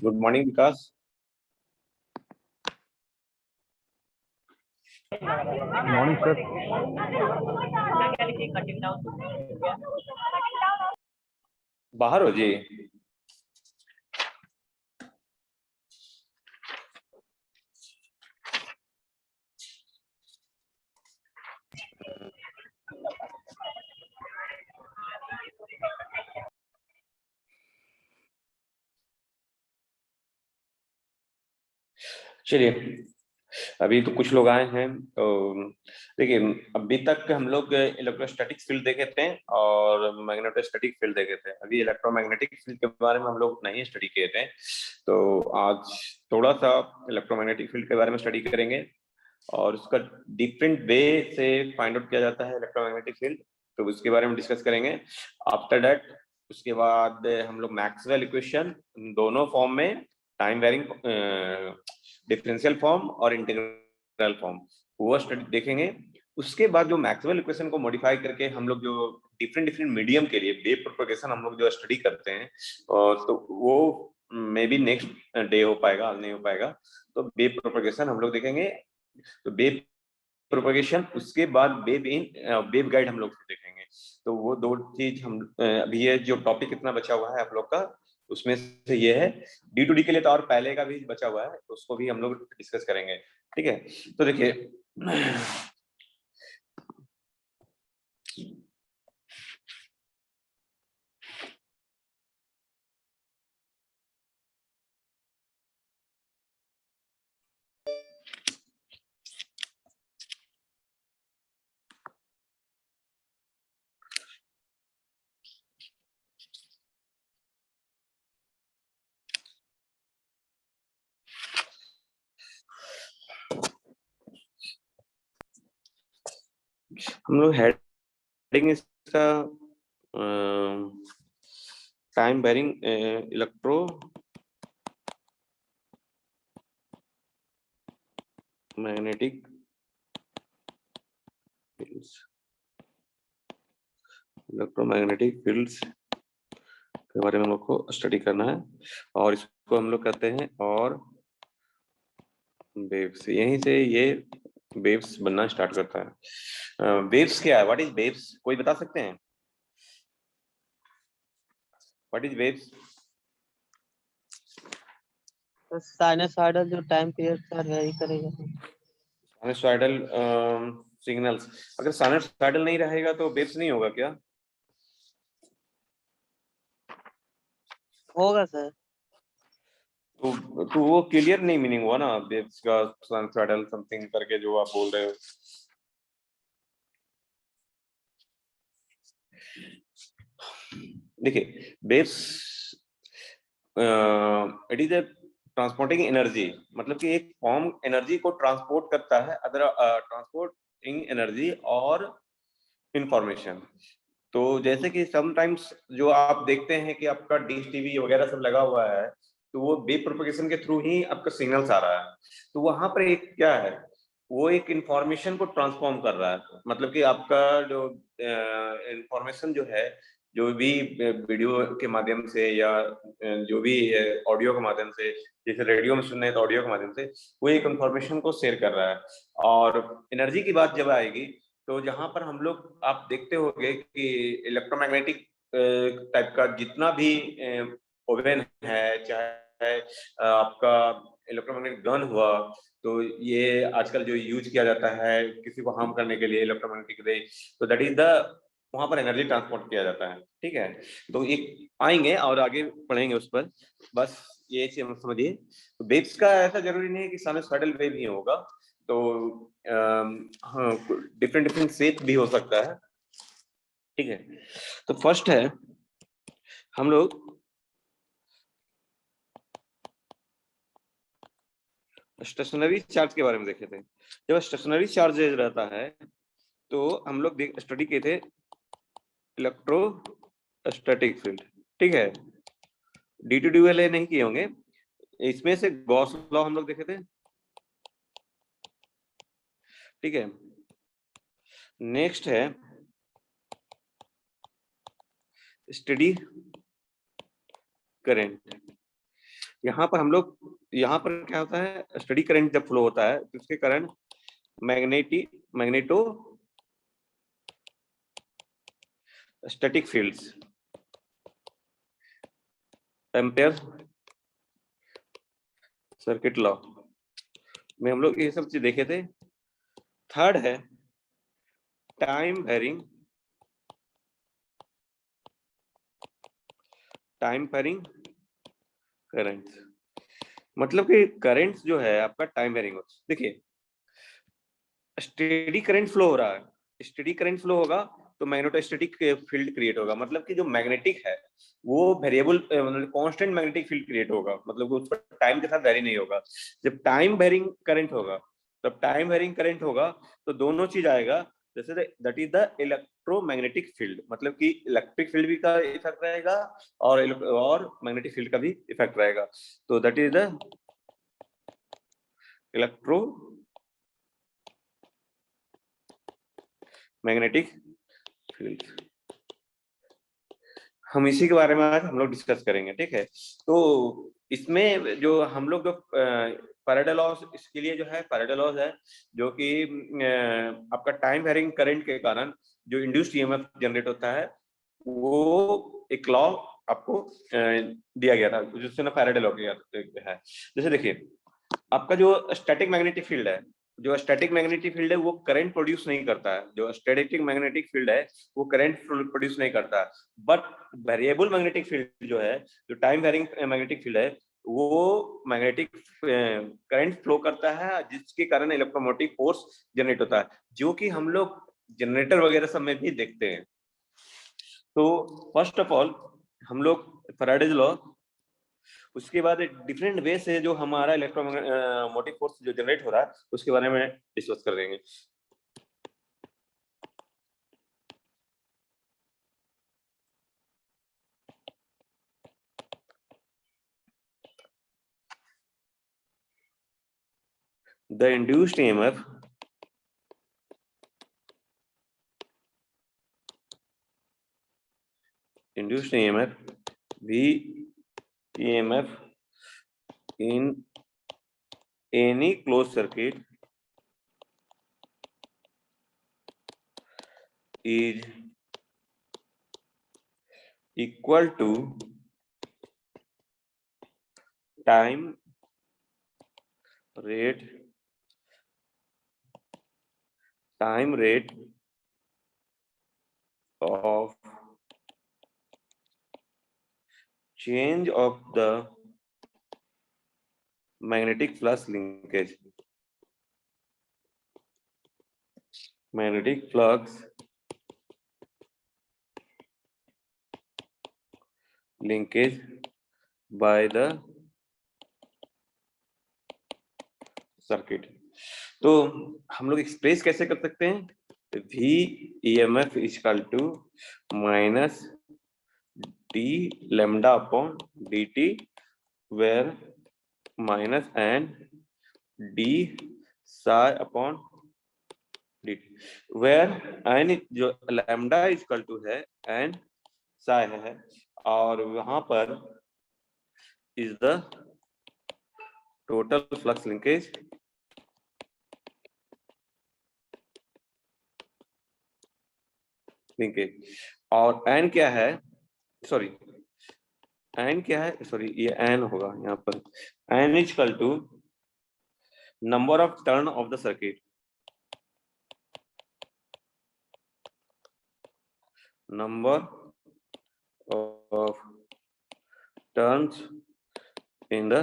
Good morning Vikas. Morning sir. बाहर हो जी। चलिए, अभी तो कुछ लोग आए हैं। तो देखिए, अभी तक हम लोग इलेक्ट्रोस्टैटिक फील्ड देखे थे और मैग्नेटोस्टैटिक फील्ड देखे थे। अभी इलेक्ट्रोमैग्नेटिक फील्ड के बारे में हम लोग नहीं स्टडी किए थे, तो आज थोड़ा सा इलेक्ट्रोमैग्नेटिक फील्ड के बारे में स्टडी करेंगे और उसका डिफरेंट वे से फाइंड आउट किया जाता है इलेक्ट्रोमैग्नेटिक फील्ड, तो उसके बारे में डिस्कस करेंगे। आफ्टर दैट उसके बाद हम लोग मैक्सवेल इक्वेशन दोनों फॉर्म में, टाइम वेरिंग डिफरेंशियल फॉर्म और इंटीग्रल फॉर्म, वो स्टडी देखेंगे। उसके बाद जो मैक्सवेल इक्वेशन को मॉडिफाई करके हम लोग जो डिफरेंट डिफरेंट मीडियम के लिए वेव प्रोपगेशन हम लोग जो स्टडी करते हैं, तो वो मे बी नेक्स्ट डे हो पाएगा, आज नहीं हो पाएगा। तो वेव प्रोपगेशन हम लोग देखेंगे। तो वेव प्रोपगेशन, उसके बाद वेव गाइड हम लोग देखेंगे। तो वो दो चीज हम अभी, ये जो टॉपिक इतना बचा हुआ है आप लोग का, उसमें से ये है। डी टू डी के लिए तो और पहले का भी बचा हुआ है, तो उसको भी हम लोग डिस्कस करेंगे। ठीक है, तो देखिए, हम लोग हेडिंग इसका time varying electromagnetic fields, electromagnetic fields के बारे में हम लोग को स्टडी करना है। और इसको हम लोग कहते हैं और वेव्स, यहीं से ये वेव्स बनना स्टार्ट करता है। वेव्स क्या है? What is waves? कोई बता सकते हैं व्हाट इज वेव्स? साइनसॉइडल जो टाइम पीरियड पर वेरी करेगा। Sinusoidal signals. अगर साइनसॉइडल नहीं रहेगा तो वेव्स नहीं होगा क्या? होगा सर। तो वो क्लियर नहीं मीनिंग हुआ ना वेव्स का, साइनसॉइडल समथिंग करके जो आप बोल रहे हो। देखिए, waves it is a transporting energy, मतलब कि एक फॉर्म एनर्जी को ट्रांसपोर्ट करता है, अदर ट्रांसपोर्टिंग एनर्जी और इंफॉर्मेशन। तो जैसे कि समटाइम्स जो आप देखते हैं कि आपका डिश टीवी वगैरह सब लगा हुआ है, तो वो वेव प्रोपगेशन के थ्रू ही आपका सिग्नल्स आ रहा है। तो वहां पर एक क्या है, वो एक इंफॉर्मेशन को ट्रांसफॉर्म कर रहा है। मतलब कि आपका जो इंफॉर्मेशन जो है, जो भी वीडियो के माध्यम से या जो भी ऑडियो के माध्यम से, जैसे रेडियो में सुनना है तो ऑडियो के माध्यम से, वो एक इंफॉर्मेशन को शेयर कर रहा है। और एनर्जी की बात जब आएगी, तो जहां पर हम लोग, आप देखते होंगे कि इलेक्ट्रोमैग्नेटिक टाइप का जितना भी ओवेन है, चाहे आपका इलेक्ट्रोमैग्नेटिक गन हुआ, तो ये आजकल जो यूज किया जाता है किसी को हार्म करने के लिए इलेक्ट्रोमैग्नेटिक रे, तो दैट इज द, वहां पर एनर्जी ट्रांसपोर्ट किया जाता है। ठीक है, तो एक आएंगे और आगे पढ़ेंगे उस पर, बस ये समझिए। तो वेव्स का ऐसा जरूरी नहीं है कि साइनसॉइडल वेव ही होगा, तो हाँ, डिफरेंट डिफरेंट शेप भी हो सकता है। ठीक है, तो फर्स्ट है, हम लोग स्टेशनरी चार्ज के बारे में देखे थे। जब स्टेशनरी चार्ज रहता है, तो हम लोग स्टडी किए थे इलेक्ट्रोस्टैटिक फील्ड, ठीक है। डी वाले नहीं किए होंगे। इसमें से गॉस लॉ हम लोग देखे थे, ठीक है। नेक्स्ट है स्टडी करंट। यहाँ पर हम लोग, यहाँ पर क्या होता है, स्टडी करंट जब फ्लो होता है तो उसके कारण magneto static fields, ampere circuit law में हम लोग ये सब चीज देखे थे। थर्ड है टाइम वेरिंग करंट्स। मतलब कि करंट्स जो है आपका टाइम वेरिंग हो। देखिए स्टेडी करंट फ्लो हो रहा है, स्टेडी करंट फ्लो होगा तो मैग्नेटोस्टैटिक फील्ड क्रिएट होगा। मतलब कि जो मैग्नेटिक है वो वेरिएबल मतलब कांस्टेंट मैग्नेटिक फील्ड क्रिएट होगा, मतलब उस पर टाइम के साथ वेरी नहीं होगा। जब टाइम वेरिंग करंट होगा, तब टाइम वेरिंग करंट होगा तो दोनों चीज आएगा। जैसे that is the electromagnetic field, मतलब कि इलेक्ट्रिक फील्ड भी का इफेक्ट रहेगा और मैग्नेटिक फील्ड का भी इफेक्ट रहेगा। तो that is the electro magnetic field. हम इसी के बारे में आज हम लोग डिस्कस करेंगे, ठीक है। तो इसमें जो हम लोग जो फैराडे लॉज, इसके लिए जो है फैराडे लॉज है, जो कि आपका टाइम वेरिंग करंट के कारण जो इंड्यूस्ड ईएमएफ जनरेट होता है, वो एक लॉ आपको दिया गया था जिससे ना फैराडे लॉ किया है। जैसे देखिए आपका जो स्टैटिक मैग्नेटिक फील्ड है, जो स्टैटिक मैग्नेटिक फील्ड है वो करंट प्रोड्यूस नहीं करता है। जो स्टैटिक मैग्नेटिक फील्ड है वो करंट प्रोड्यूस नहीं करता है। बट वेरिएबल मैग्नेटिक फील्ड जो है, जो टाइम वेरिंग मैग्नेटिक फील्ड है, वो मैग्नेटिक करंट फ्लो करता है, जिसके कारण इलेक्ट्रोमोटिव फोर्स जनरेट होता है, जो कि हम लोग जनरेटर वगैरह सब में भी देखते हैं। तो फर्स्ट ऑफ ऑल हम लोग फैराडेज लॉ, उसके बाद डिफरेंट वे से जो हमारा इलेक्ट्रोमोटिव फोर्स जो जनरेट हो रहा है उसके बारे में डिस्कस कर देंगे। The induced EMF V EMF in any closed circuit is equal to time rate of change of the magnetic flux linkage. Magnetic flux linkage by the circuit. तो हम लोग एक्सप्रेस कैसे कर सकते हैं, V EMF equal to minus d lambda upon dt, where minus n d psi upon dt, where n जो lambda equal to है n psi है, और वहां पर is the total flux linkage और n क्या है, सॉरी n क्या है, सॉरी ये n होगा यहाँ पर, n equal to number of turn of the circuit, number of turns in the,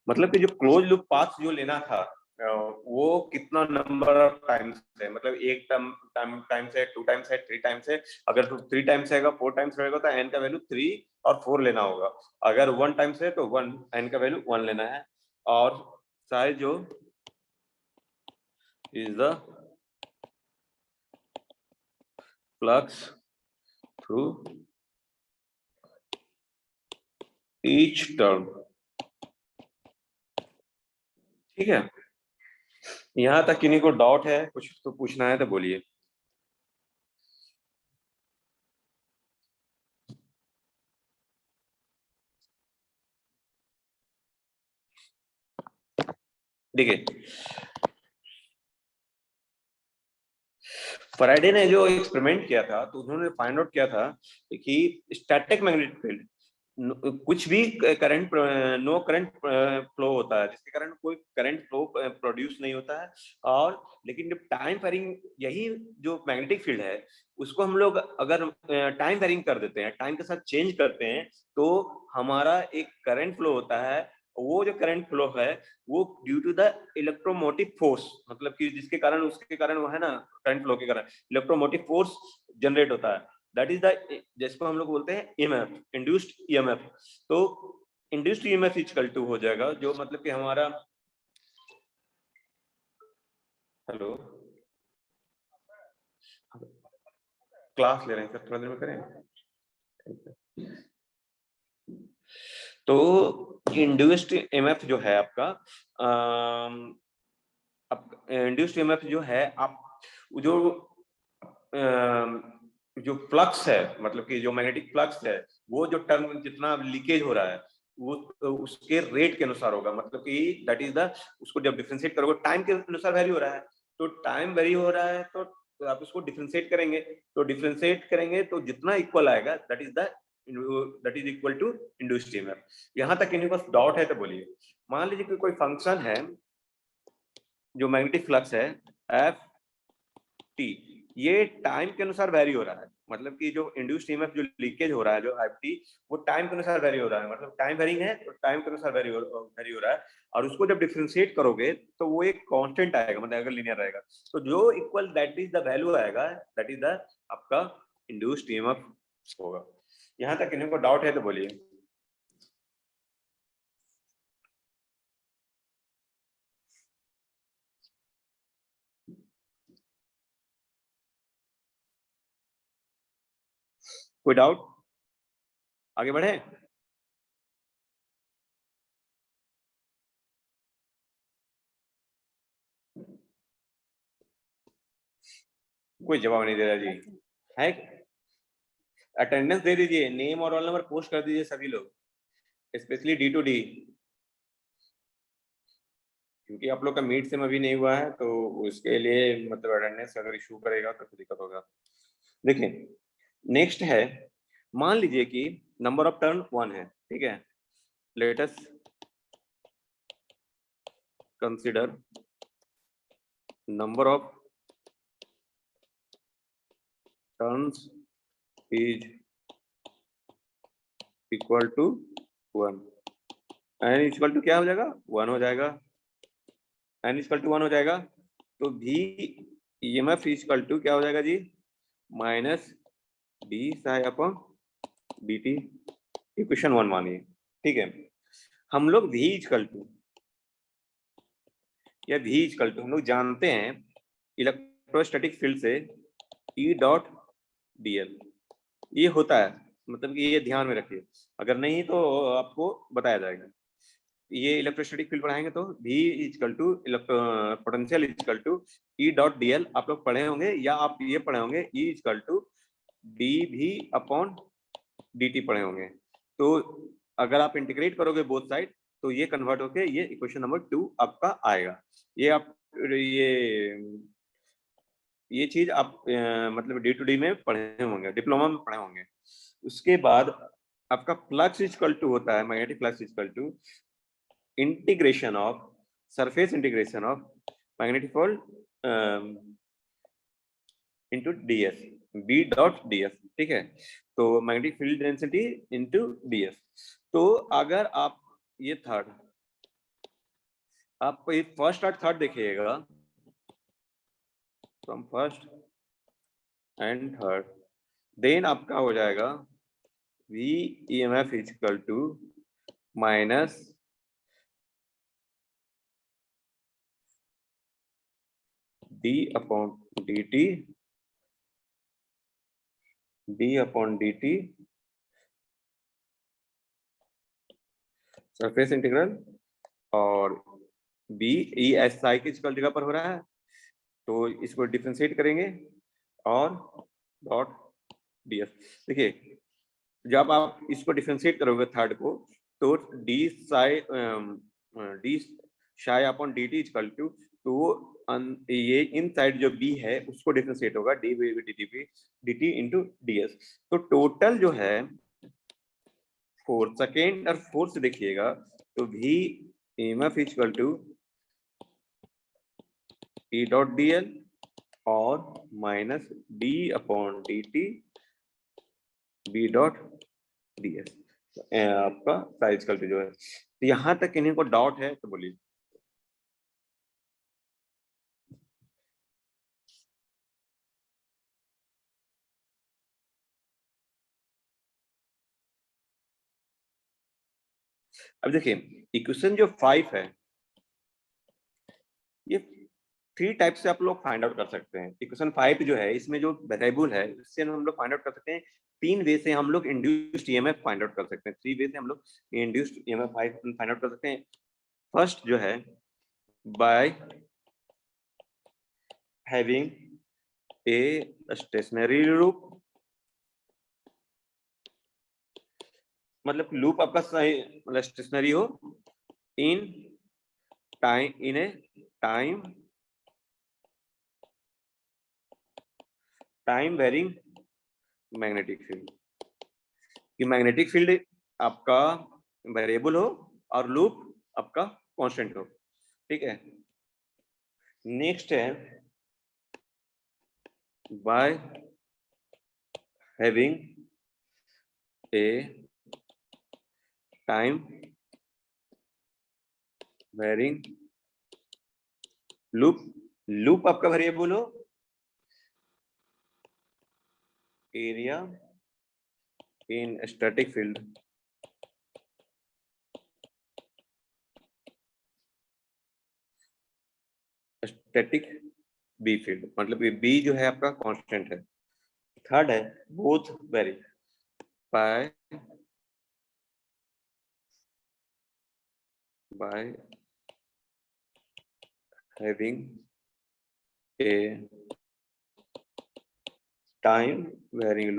मतलब कि जो क्लोज लूप पाथ जो लेना था वो कितना नंबर ऑफ टाइम्स है, मतलब एक टाइम्स है, 2 टाइम्स है, 3 टाइम्स है। अगर 3 टाइम्स रहेगा, 4 टाइम्स रहेगा तो n का वैल्यू 3 और 4 लेना होगा। अगर 1 टाइम्स है तो 1, n का वैल्यू 1 लेना है। और साइज जो is the flux through each term। ठीक है, यहां तक किन्हीं को डाउट है, कुछ तो पूछना है तो बोलिए। देखिए, फैराडे ने जो एक्सपेरिमेंट किया था तो उन्होंने फाइंड आउट किया था कि स्टैटिक मैग्नेटिक फील्ड, कुछ भी करंट, नो करंट फ्लो होता है जिसके कारण कोई करंट फ्लो प्रोड्यूस नहीं होता है। और लेकिन जब टाइम वेरिंग, यही जो मैग्नेटिक फील्ड है उसको हम लोग अगर टाइम वेरिंग कर देते हैं, टाइम के साथ चेंज करते हैं, तो हमारा एक करंट फ्लो होता है। वो जो करंट फ्लो है वो due to the electromotive force, मतलब कि जिसके कारण, उसके कारण वो है ना, करंट फ्लो के कारण इलेक्ट्रोमोटिव फोर्स जनरेट होता है। दैट इज द, जिसको हम लोग बोलते हैं ईएमएफ, इंड्यूस्ड ईएमएफ। तो इंड्यूस्ड ईएमएफ इक्वल टू हो जाएगा, जो मतलब कि हमारा, हेलो, क्लास ले रहे हैं सर, थोड़ा देर में करें। तो इंड्यूस्ड ईएमएफ जो है आपका, इंड्यूस्ड ईएमएफ जो है, आप जो जो फ्लक्स है, मतलब कि जो मैग्नेटिक फ्लक्स है, वो जो टर्म जितना लीकेज हो रहा है वो उसके रेट के अनुसार होगा। मतलब कि दैट इज द, उसको जब डिफरेंशिएट करोगे टाइम के अनुसार वेरी हो रहा है, तो टाइम वेरी हो रहा है तो आप उसको डिफरेंशिएट करेंगे, तो डिफरेंशिएट करेंगे तो जितना इक्वल आएगा that is equal to induced EMF. यहां तक किसी को डाउट है तो बोलिए। मान लीजिए कि कोई फंक्शन है जो मैग्नेटिक फ्लक्स है एफ टी, ये टाइम के अनुसार वेरी हो रहा है। मतलब कि जो इंड्यूस्ड ईएमएफ जो लीकेज हो रहा है, जो एफ टी, वो टाइम के अनुसार वेरी हो रहा है। मतलब टाइम वेरिंग है तो टाइम के अनुसार वेरी हो रहा है। और उसको जब डिफरेंशिएट करोगे तो वो एक कांस्टेंट आएगा, मतलब अगर लीनियर रहेगा तो जो equal that is the value आएगा, दैट इज द आपका इंड्यूस्ड ईएमएफ होगा। यहां तक किसी को डाउट है तो बोलिए। कोई डाउट, आगे बढ़े? कोई जवाब नहीं दे रहा जी, है? अटेंडेंस दे दीजिए, नेम और रोल नंबर पोस्ट कर दीजिए सभी लोग, स्पेशली डी टू डी, क्योंकि आप लोग का मीट सेम अभी नहीं हुआ है, तो उसके लिए मतलब अटेंडेंस अगर इशू करेगा तो फिर दिक्कत होगा। देखिए, नेक्स्ट है, मान लीजिए कि नंबर ऑफ टर्न 1 है, ठीक है। Let us consider number of turns is equal to 1, n equal to क्या हो जाएगा, 1 हो जाएगा। एन इक्वल टू 1 हो जाएगा तो भी ईएमएफ इक्वल टू क्या हो जाएगा जी, minus D psi upon D T. Equation 1 मानिए, ठीक है। हम लोग v इक्वल टू, या v इक्वल टू हम लोग जानते हैं इलेक्ट्रोस्टैटिक फील्ड से E डॉट dl, ये होता है। मतलब कि ये ध्यान में रखिए, अगर नहीं तो आपको बताया जाएगा। ये इलेक्ट्रोस्टैटिक फील्ड पढ़ाएंगे तो v equal to potential equal to E dot dl आप लोग पढ़े होंगे, या आप ये पढ़े होंगे E equal to dv upon dt पढ़े होंगे। तो अगर आप इंटीग्रेट करोगे बोथ साइड तो ये कन्वर्ट होके ये इक्वेशन नंबर 2 आपका आएगा। ये आप ये चीज आप मतलब डी टू डी में पढ़े होंगे, डिप्लोमा में पढ़े होंगे। उसके बाद आपका फ्लक्स इक्वल टू होता है, magnetic flux equal to integration of, surface integration of magnetic field into ds, b dot ds, ठीक है। तो magnetic field density into ds। तो अगर आप ये थर्ड, आप ये फर्स्ट और थर्ड देखिएगा, from first and third, then आपका हो जाएगा v emf equal to minus d upon dt d/dt surface integral, और बी ई एस आई की जगह पर हो रहा है, तो इसको डिफरेंशिएट करेंगे और डॉट ds। देखिए जब आप इसको डिफरेंशिएट करोगे थर्ड को, तो D psi upon dt equal to, तो ये इन साइड जो b है उसको डिफरेंशिएट होगा dt इंटू ds। तो टोटल जो है फोर्थ, सेकेंड और फोर्थ देखिएगा, तो v emf equal to e dot dl और minus d upon dt b dot ds आपका साइज कल जो है। तो यहां तक इन्हीं को डाउट है तो बोलिए। अब देखिए इक्वेशन जो 5 है, ये 3 टाइप से आप लोग फाइंड आउट कर सकते हैं। इक्वेशन 5 जो है, इसमें जो वेरिएबल है इससे हम लोग फाइंड आउट कर सकते हैं। 3 वे से हम लोग इंड्यूस्ड ईएमएफ फाइंड आउट कर सकते हैं। 3 वे से हम लोग इंड्यूस्ड ईएमएफ फाइंड आउट कर सकते हैं। फर्स्ट जो है by having a stationary loop, मतलब लूप आपका सही मतलब स्टेशनरी हो in a time varying magnetic field, कि मैग्नेटिक फील्ड आपका वेरिएबल हो और लूप आपका कांस्टेंट हो। ठीक है, नेक्स्ट है by having a time varying loop आपका वेरिएबल हो, area in static field, static B field, मतलब ये बी जो है आपका कांस्टेंट है। थर्ड है both vary by having a time varying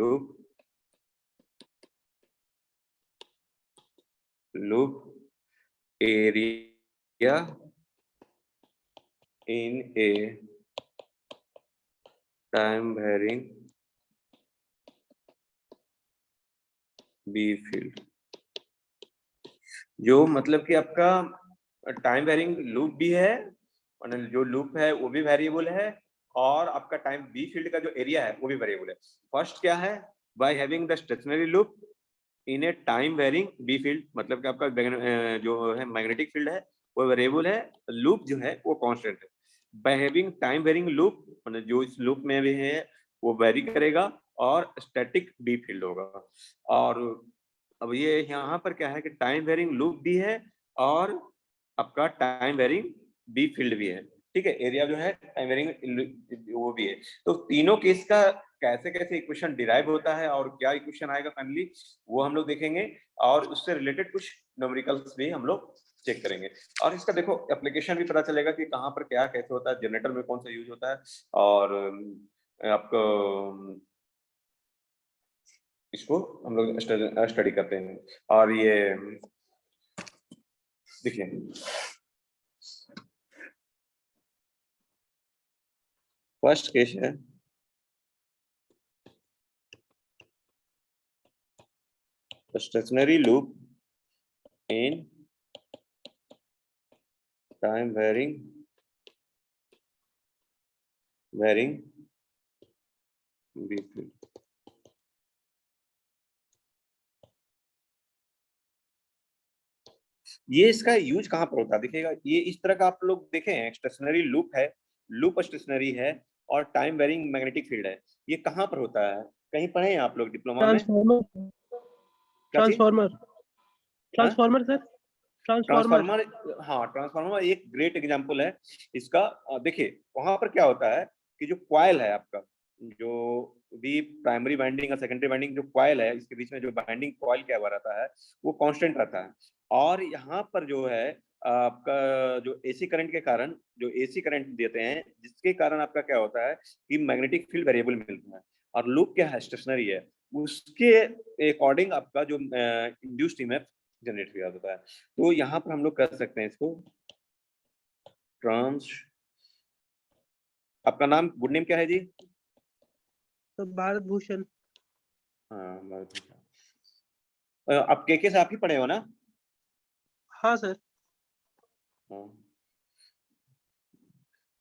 loop area in a time varying B field, जो मतलब कि आपका टाइम वेरिंग लूप भी है, मतलब जो लूप है वो भी वेरिएबल है, और आपका टाइम बी फील्ड का जो एरिया है वो भी वेरिएबल है। फर्स्ट क्या है, by having the stationary loop in a time varying B field, मतलब कि आपका जो है मैग्नेटिक फील्ड है वो वेरिएबल है, लूप जो है वो कांस्टेंट है। By having time varying loop, मतलब जो इस लूप में भी है वो वेरी करेगा और स्टैटिक बी फील्ड होगा। और अब ये यहाँ पर क्या है कि टाइम वेरिंग लूप भी है और आपका टाइम वेरिंग बी फील्ड भी है। ठीक है, एरिया जो है टाइम वेरिंग वो भी है। तो तीनों केस का कैसे कैसे इक्वेशन डिराइव होता है और क्या इक्वेशन आएगा फाइनली, वो हम लोग देखेंगे, और उससे रिलेटेड कुछ न्यूमेरिकल्स भी हम लोग चेक करेंगे। और इसका देखो एप्लीकेशन भी पता चलेगा कि कहाँ पर क्या कैसे होता है, जनरेटर में कौन सा यूज होता है, और आपको इसको हम लोग स्टडी करते हैं। और ये देखिए फर्स्ट केस है stationary loop in time varying B field. ये इसका यूज कहाँ पर होता है देखिएगा, ये इस तरह का आप लोग देखें स्टेशनरी लूप है, लूप स्टेशनरी है और टाइम वेरिंग मैग्नेटिक फील्ड है, ये कहाँ पर होता है, कहीं पढ़े हैं आप लोग डिप्लोमा में? ट्रांसफार्मर सर, ट्रांसफार्मर, हाँ ट्रांसफार्मर एक ग्रेट एग्जांपल है इसका। देखिए वहां पर क्या होता है कि जो कॉइल है आपका, जो भी प्राइमरी वाइंडिंग और सेकेंडरी वाइंडिंग जो कॉइल है, इसके बीच में जो बाइंडिंग कॉइल क्या हुआ रहता है वो कांस्टेंट रहता है। और यहाँ पर जो है आपका जो एसी करंट के कारण, जो एसी करंट देते हैं, जिसके कारण आपका क्या होता है कि मैग्नेटिक फील्ड वेरिएबल मिलता है। और लूप क्या है, स्टेशनरी है, उसके अकॉर्डिंग आपका जो इंड्यूस्ड ईएमएफ जनरेट किया जाता है। तो यहाँ पर हम लोग कर सकते हैं इसको ट्रांस। आपका नाम गुड नेम क्या है जी? तो भारत भूषण। हाँ, भारत भूषण। आप के से आप ही पढ़े हो ना? हाँ सर। हाँ,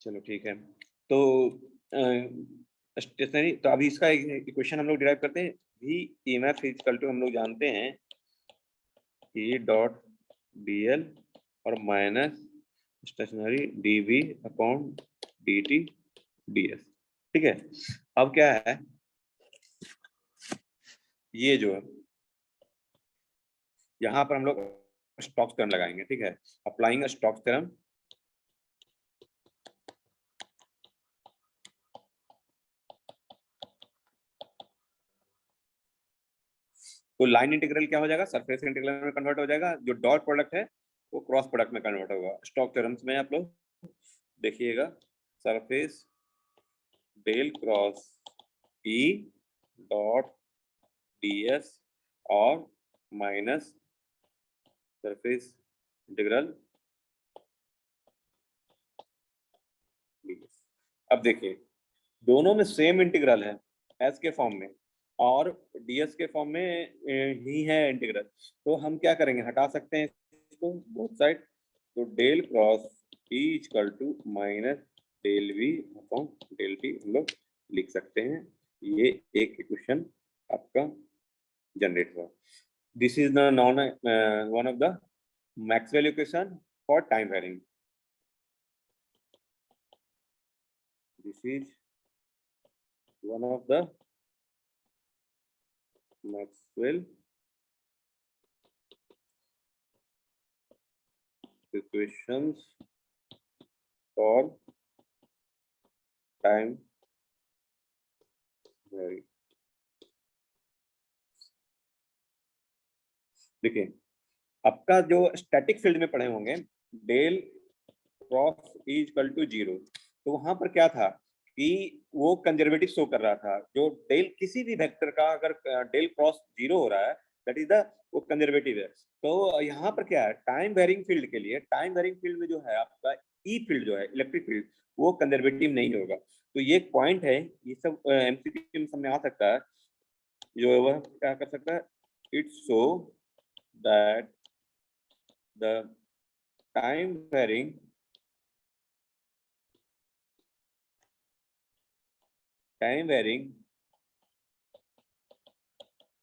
चलो ठीक है। तो स्टेशनरी, तो अभी इसका इक्वेशन हम लोग डिराइव करते हैं। वी ईएमएफ इक्वल टू हम लोग जानते हैं ई डॉट डी एल और minus stationary D V upon D T D S. ठीक है, अब क्या है, ये जो है यहाँ पर हम लोग स्टोक्स थ्योरम लगाएंगे। ठीक है, अप्लाइंग स्टोक्स थ्योरम, तो लाइन इंटीग्रल क्या हो जाएगा, सरफेस इंटीग्रल में कन्वर्ट हो जाएगा। जो डॉट प्रोडक्ट है वो क्रॉस प्रोडक्ट में कन्वर्ट होगा। स्टोक्स थ्योरम्स में आप लोग देखिएगा, surface del cross E dot D S और माइनस सरफेस इंटीग्रल ds। अब देखिए, दोनों में सेम इंटीग्रल है एस के फॉर्म में और ds के फॉर्म में ही है इंटीग्रल। तो हम क्या करेंगे, हटा सकते हैं इसको बोथ साइड। तो del cross E equal to minus del V upon del T हम लोग लिख सकते हैं। ये एक इक्वेशन आपका जनरेट हुआ। This is the known one of the Maxwell equation for time varying. This is one of the Maxwell equations for time varying। देखिए, आपका जो स्टैटिक फील्ड में पढ़े होंगे डेल क्रॉस इक्वल टू 0, तो वहां पर क्या था कि वो कंजर्वेटिव शो कर रहा था। जो डेल किसी भी वेक्टर का अगर डेल क्रॉस 0 हो रहा है, दैट इज द वो कंजर्वेटिव है। तो यहाँ पर क्या है, टाइम वेरिंग फील्ड के लिए, टाइम वेरिंग फील्ड में जो है आपका ई फील्ड जो है इलेक्ट्रिक फील्ड, वो कंजर्वेटिव नहीं होगा। तो ये एक पॉइंट है, ये सब एमसीक्यू में सामने आ सकता है। जो वह क्या कर सकता है, it's show that the time varying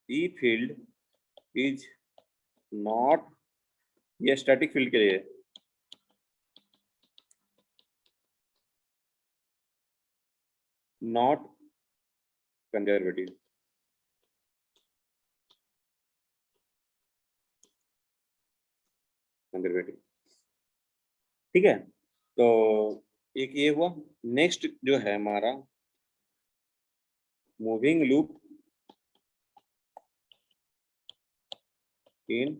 E field is not, ये स्टैटिक फील्ड के लिए नॉट कंजर्वेटिव। ठीक है, तो एक ये हुआ। नेक्स्ट जो है हमारा moving loop in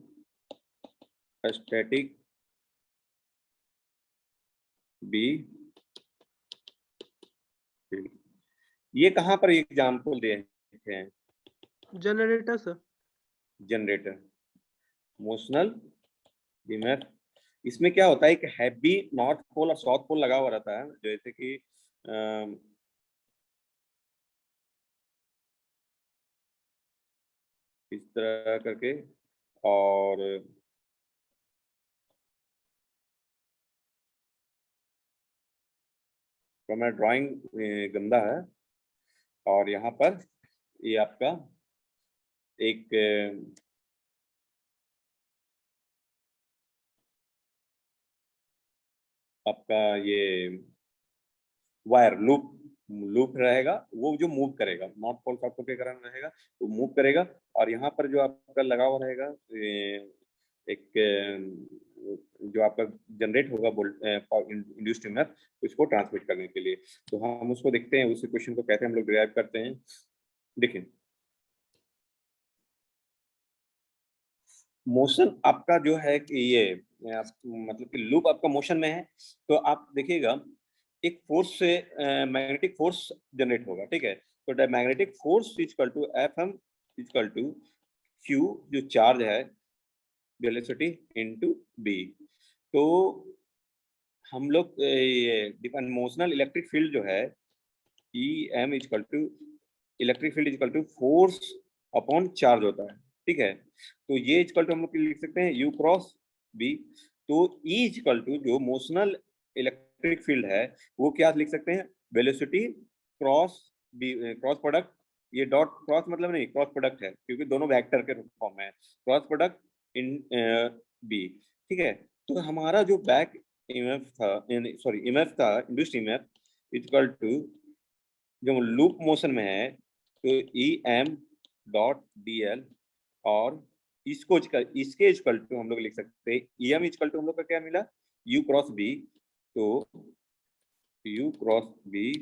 static B field. ये कहां पर एग्जाम्पल दे हैं, generator sir. Generator motional EMF. इसमें क्या होता है, एक हैवी नॉर्थ पोल और साउथ पोल लगा हुआ रहता है, जैसे कि इस तरह करके। और तो मैं ड्राइंग गंदा है, और यहाँ पर ये आपका एक आपका ये वायर लूप रहेगा, वो जो मूव करेगा नॉर्थ पोल साउथ पोल के कारण रहेगा, वो मूव करेगा। और यहाँ पर जो आपका लगा हुआ रहेगा एक जो आपका जनरेट होगा इंड्यूस्ड ईएमएफ, उसको ट्रांसमिट करने के लिए। तो हम उसको देखते हैं, उस इक्वेशन को कैसे हम लोग डिराइव करते हैं। देखिए, मोशन आपका जो है कि ये मतलब कि लूप आपका मोशन में है, तो आप देखिएगा एक फोर्स से मैग्नेटिक फोर्स जनरेट होगा, ठीक है। तो magnetic force equal to Fm equal to Q, जो चार्ज है, वेलोसिटी इनटू B। तो हम लोग ये डिफाइन मोशनल इलेक्ट्रिक फील्ड जो है EM equal to electric field equal to force upon charge होता है, ठीक है। तो ये इक्वल टू हम लोग लिख सकते हैं U क्रॉस B। तो E इक्वल टू जो मोशनल इलेक्ट्रिक फील्ड है वो क्या लिख सकते हैं, velocity cross B, cross product, ये डॉट क्रॉस मतलब नहीं, क्रॉस प्रोडक्ट है क्योंकि दोनों वेक्टर के फॉर्म में है, क्रॉस प्रोडक्ट इन B, ठीक है। तो हमारा जो बैक ईएमएफ था, सॉरी ईएमएफ था, इंड्यूस्ड ईएमएफ इक्वल टू जो लूप मोशन में है तो E M dot D L, और इसको इसके इक्वल टू हम लोग लिख सकते हैं ई एम इक्वल टू हम लोग का क्या मिला, यू क्रॉस बी। तो U cross B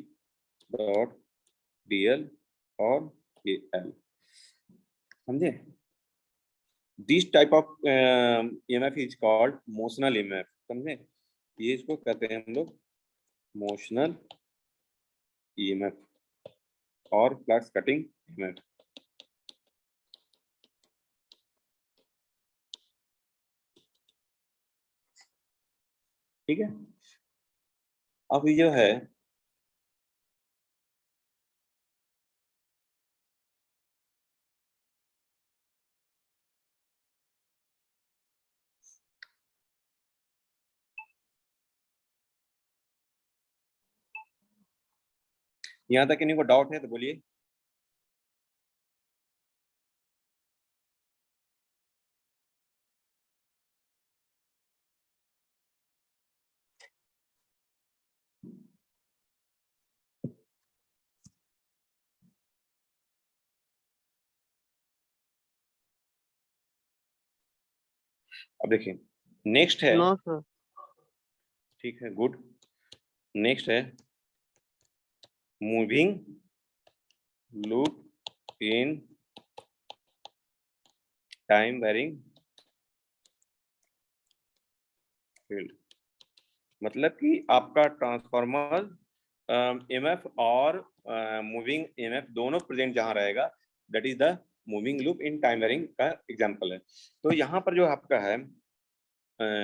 dot D L और ए एल, समझे। This type of EMF is called motional EMF, समझे। ये इसको कहते हैं हम लोग मोशनल ईएमएफ और फ्लक्स कटिंग ईएमएफ। ठीक है। अब जो है यहाँ तक किन्हीं को डाउट है तो बोलिए। अब देखिए नेक्स्ट है, नो सर। ठीक है, गुड। नेक्स्ट है moving loop in time varying field. मतलब कि आपका ट्रांसफार्मर ईएमएफ और मूविंग ईएमएफ दोनों प्रेजेंट जहां रहेगा, that is the moving loop in time varying का एग्जांपल है। तो यहाँ पर जो आपका है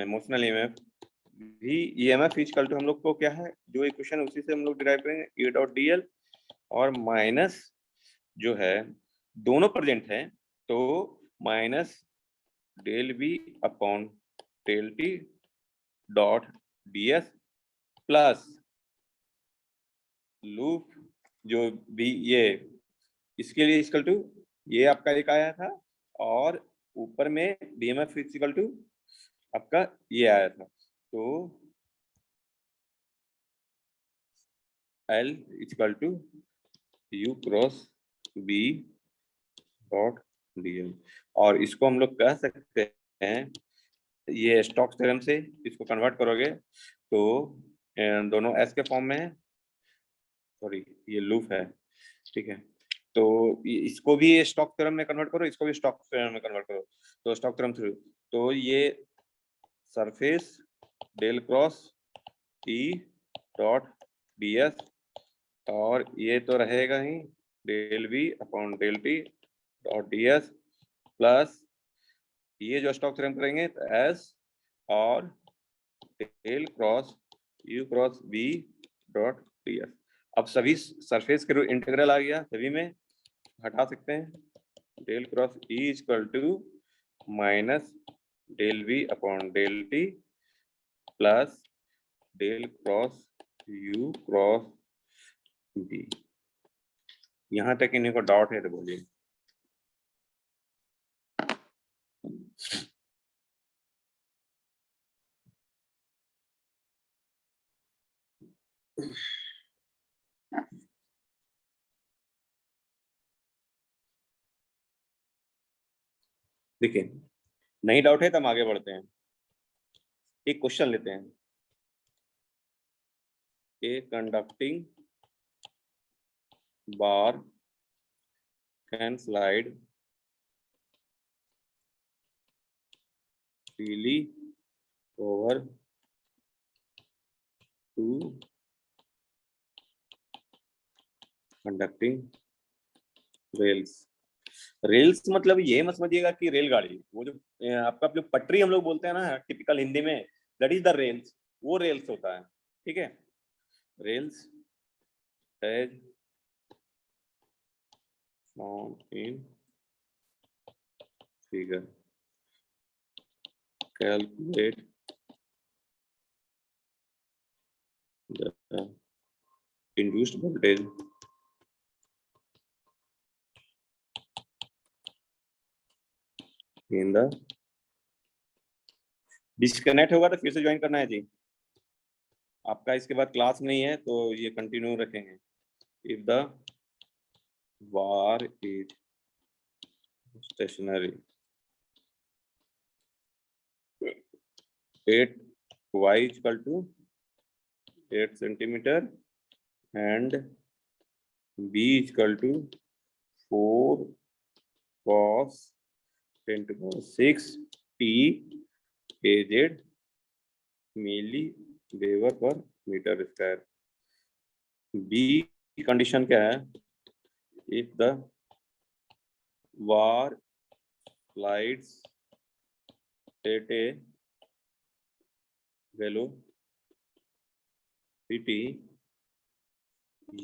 मोशनल ईएमएफ भी ईएमएफ इक्वल टू हम लोग को क्या है, जो इक्वेशन उसी से हम लोग डिराइव करेंगे, ए डॉट डी एल और माइनस जो है दोनों प्रेजेंट हैं, तो minus del B upon del T dot D S plus loop जो भी ये इसके लिए इक्वल टू ये आपका एक आया था, और ऊपर में डीएमएफ इक्वल टू आपका ये आया था। तो L equal to U cross B dot D L, और इसको हम लोग कह सकते हैं, ये स्टोक्स थ्योरम से इसको कन्वर्ट करोगे तो दोनों एस के फॉर्म में है, सॉरी ये लूप है, ठीक है। तो इसको भी स्टोक्स थ्योरम में कन्वर्ट करो, इसको भी स्टोक्स थ्योरम में कन्वर्ट करो, तो स्टोक्स थ्योरम थ्रू तो ये surface del cross E dot D S, और ये तो रहेगा ही del B upon del T dot D S plus ये जो स्टोक्स थ्योरम करेंगे तो एस और del cross U cross B dot D S. अब सभी सरफेस के इंटीग्रल आ गया, सभी में हटा सकते हैं, del cross E equal to minus del B upon del T plus del cross U cross B. यहाँ तक इन्हीं को डाउट है तो बोलिए। देखिए नहीं डाउट है तो हम आगे बढ़ते हैं। एक क्वेश्चन लेते हैं। A conducting bar can slide freely over two conducting rails। Rails मतलब ये मत समझिएगा कि रेलगाड़ी, वो जो आपका जो पटरी हम लोग बोलते हैं ना टिपिकल हिंदी में, दैट इज द रेल्स, वो रेल्स होता है। ठीक है, rails as shown in figure, calculate the induced voltage in the, disconnect होगा तो फिर से ज्वाइन करना है जी, आपका इसके बाद क्लास नहीं है तो ये कंटिन्यू रखेंगे। If the bar is stationary 8y equal to 8 centimeter and b equal to 4 cos 10 to the 6 t az milli weber पर मीटर स्क्वायर। बी कंडीशन क्या है? If the bar slides at a velocity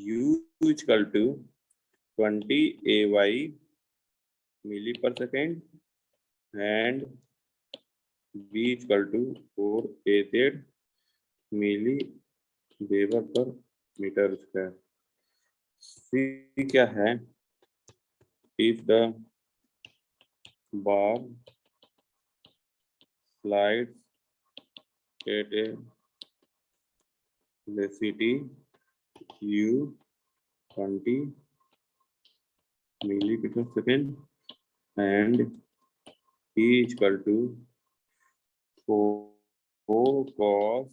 u equal to 20 ay milli per second and v equal to 4 az milli weber पर metre square. C क्या है? If the bar slides at a velocity u 20 milli per second and e equal to 4 cos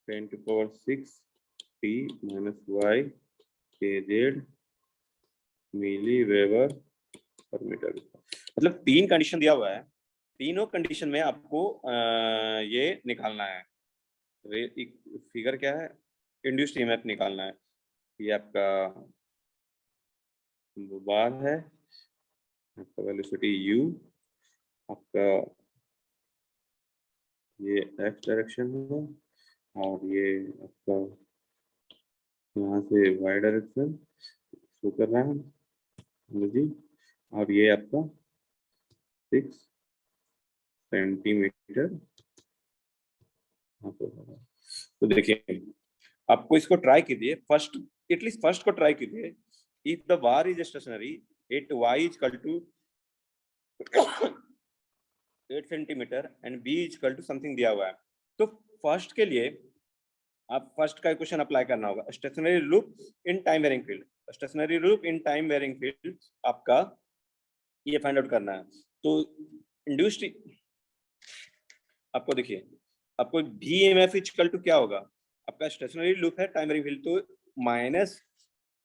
10 to power 6 t minus y az milli weber पर metre. मतलब 3 condition दिया हुआ है, तीनों condition में आपको ये निकालना है। फिगर क्या है? इंड्यूस्ड ईएमएफ निकालना है। ये आपका बार है, आपका वेलोसिटी u, आपका ये x डायरेक्शन है और ये आपका यहाँ से y डायरेक्शन शो कर रहा है जी, और ये आपका 6 सेंटीमीटर। तो देखिए, आपको इसको ट्राई कीजिए, फर्स्ट एटलीस्ट फर्स्ट को ट्राई कीजिए। If the bar is stationary at y equal to 8 centimetre and b equal to something दिया हुआ है, तो फर्स्ट के लिए आप फर्स्ट का क्वेश्चन अप्लाई करना होगा। Stationary loop in time varying field, stationary loop in time varying field आपका ये फाइंड आउट करना है। तो इंड्यूस्ड आपको देखिए, आपको VMF इक्वल टू क्या होगा? आपका स्टेशनरी लूप है टाइम वेरिंग फील्ड, तो माइनस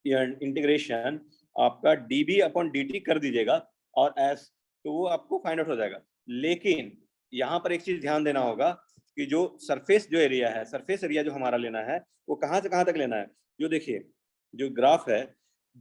इंटीग्रेशन आपका dB अपॉन dt कर दीजिएगा और s, तो वो आपको फाइंड आउट हो जाएगा। लेकिन यहाँ पर एक चीज ध्यान देना होगा कि जो सरफेस जो एरिया है, सरफेस एरिया जो हमारा लेना है वो कहाँ से कहाँ तक लेना है। जो देखिए, जो ग्राफ है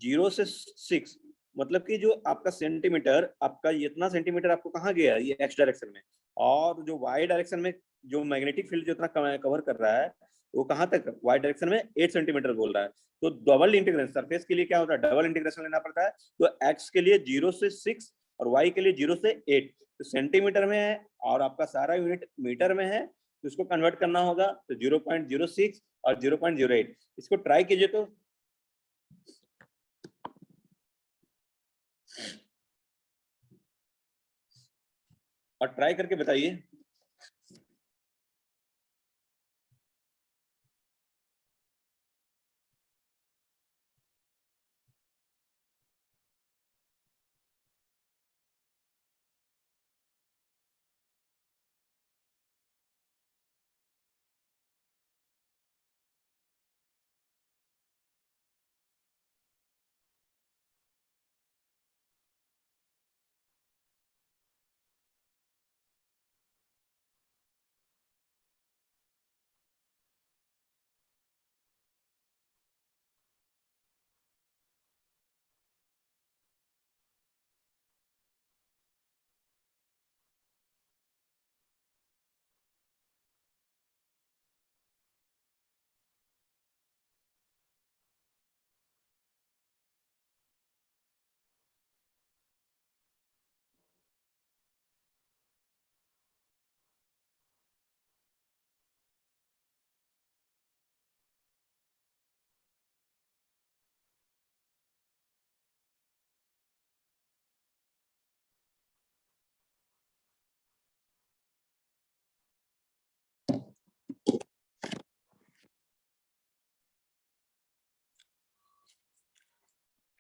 0 से 6, मतलब कि जो आपका सेंटीमीटर, आपका इतना सेंटीमीटर आपको कहाँ गया है? ये x डायरेक्शन में, और जो y डायरेक्शन में जो मैग्नेटिक फील्ड जितना कवर कर रहा है वो कहाँ तक? y डायरेक्शन में 8 सेंटीमीटर बोल रहा है। तो डबल इंटीग्रेशन, सरफेस के लिए क्या होता है? डबल इंटीग्रेशन लेना पड़ता है। तो x के लिए 0 से 6 और y के लिए 0 से 8, तो सेंटीमीटर में है और आपका सारा यूनिट मीटर में है, तो इसको कन्वर्ट करना होगा। तो 0.06 और 0.08, इसको ट्राई कीजिए तो और ट्राई करके बताइए।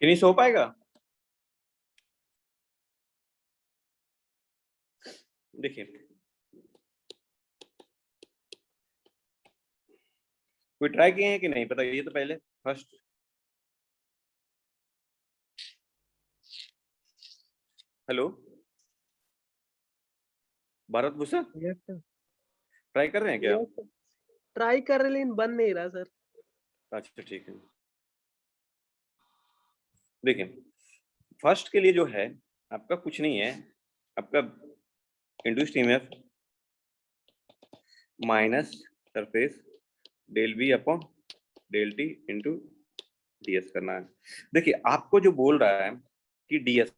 फिनिश हो पाएगा? देखिए, कोई ट्राई किए हैं कि नहीं पता, ये तो पहले first. Hello Bharat Bhushan, yes sir. Try कर रहे हैं क्या? यस सर, ट्राई कर रहे लेकिन बन नहीं रहा सर। अच्छा ठीक है, देखिए फर्स्ट के लिए जो है आपका कुछ नहीं है, आपका induced EMF minus surface del B upon del T into DS करना है। देखिए आपको जो बोल रहा है कि डीएस,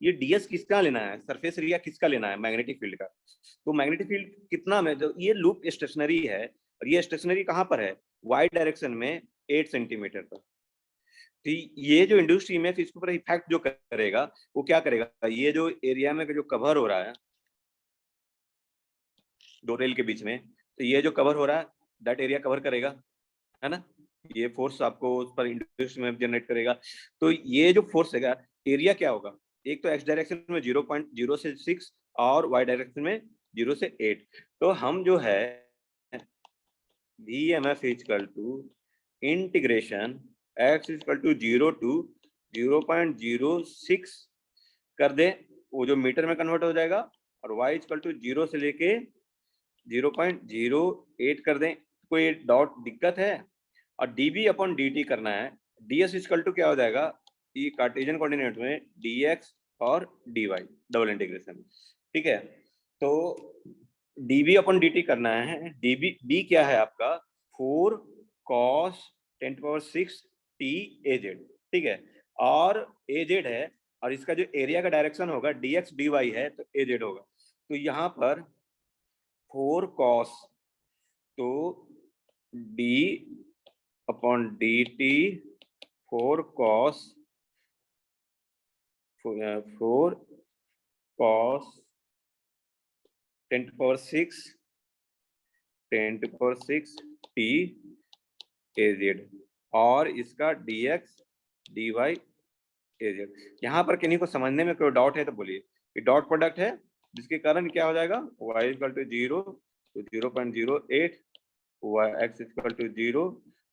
ये डीएस किसका लेना है, सरफेस एरिया किसका लेना है, मैग्नेटिक फील्ड का। तो मैग्नेटिक फील्ड कितना में, तो ये लूप स्टेशनरी है और ये स्टेशनरी कहाँ पर है, वाई डायरेक्शन में 8 सेंटीमीटर पर। तो ये जो इंड्यूस्ड ईएमएफ इसके ऊपर इफेक्ट जो करेगा वो क्या करेगा, ये जो एरिया में जो कवर हो रहा है दो रेल के बीच में, तो ये जो कवर हो रहा है दैट एरिया कवर करेगा, है ना, ये फोर्स आपको उस पर इंड्यूस्ड ईएमएफ जनरेट करेगा। तो ये जो फोर्स है एरिया क्या होगा, एक तो एक्स डायरेक्शन में 0.0 से 6 और वाई डायरेक्शन में 0 से 8। तो हम जो है VMF equal to integration x equal to 0 to 0.06 कर दे, वो जो मीटर में कन्वर्ट हो जाएगा, और y इक्वल टू 0 से लेके 0.08 कर दें। कोई डॉट दिक्कत है, और dB अपॉन dt करना है। ds इक्वल टू क्या हो जाएगा, ये कार्टेशियन कोऑर्डिनेट में dx और dy डबल इंटीग्रेशन, ठीक है। तो dB अपॉन dt करना है, dB b क्या है आपका 4 cos 10⁶ t az, ठीक है, और az है, और इसका जो एरिया का डायरेक्शन होगा dx dy है, तो az होगा। तो यहाँ पर 4 cos, तो d upon dt 4 cos 10⁶ t az, और इसका dx dy az। यहाँ पर किन्हीं को समझने में कोई डाउट है तो बोलिए। ये डॉट प्रोडक्ट है जिसके कारण क्या हो जाएगा, y equal to 0 to 0.08, x equal to 0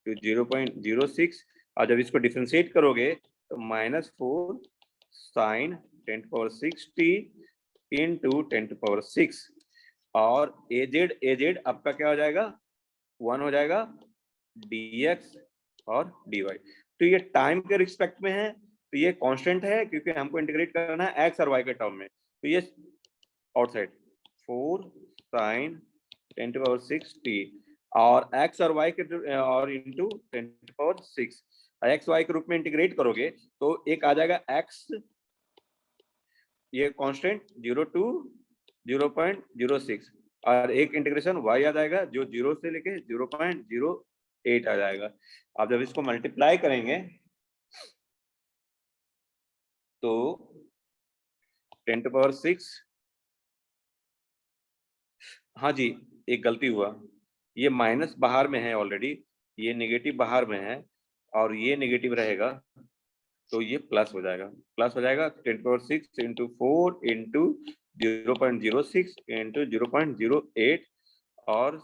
to 0.06, और जब इसको डिफरेंशिएट करोगे तो -4 sin 10⁶ t इंटू 10⁶, और az आपका क्या हो जाएगा 1 हो जाएगा dx और dy। तो ये टाइम के रिस्पेक्ट में है, तो ये कांस्टेंट है क्योंकि हमको इंटीग्रेट करना है x और y के टर्म में। तो ये आउटसाइड 4 sin 10⁶ t, और x और y के और इंटू 10⁶, x y के रूप में इंटीग्रेट करोगे तो एक आ जाएगा x, ये कांस्टेंट 0 टू 0.06, और एक इंटीग्रेशन y आ जाएगा जो 0 से लेके 0.08 आ जाएगा। आप जब इसको मल्टीप्लाई करेंगे तो 10⁶, हाँ जी एक गलती हुआ, ये माइनस बाहर में है ऑलरेडी, ये नेगेटिव बाहर में है, और ये नेगेटिव रहेगा तो ये प्लस हो जाएगा, 10⁶ इंटू 4 इंटू 0.06 इंटू 0.08 और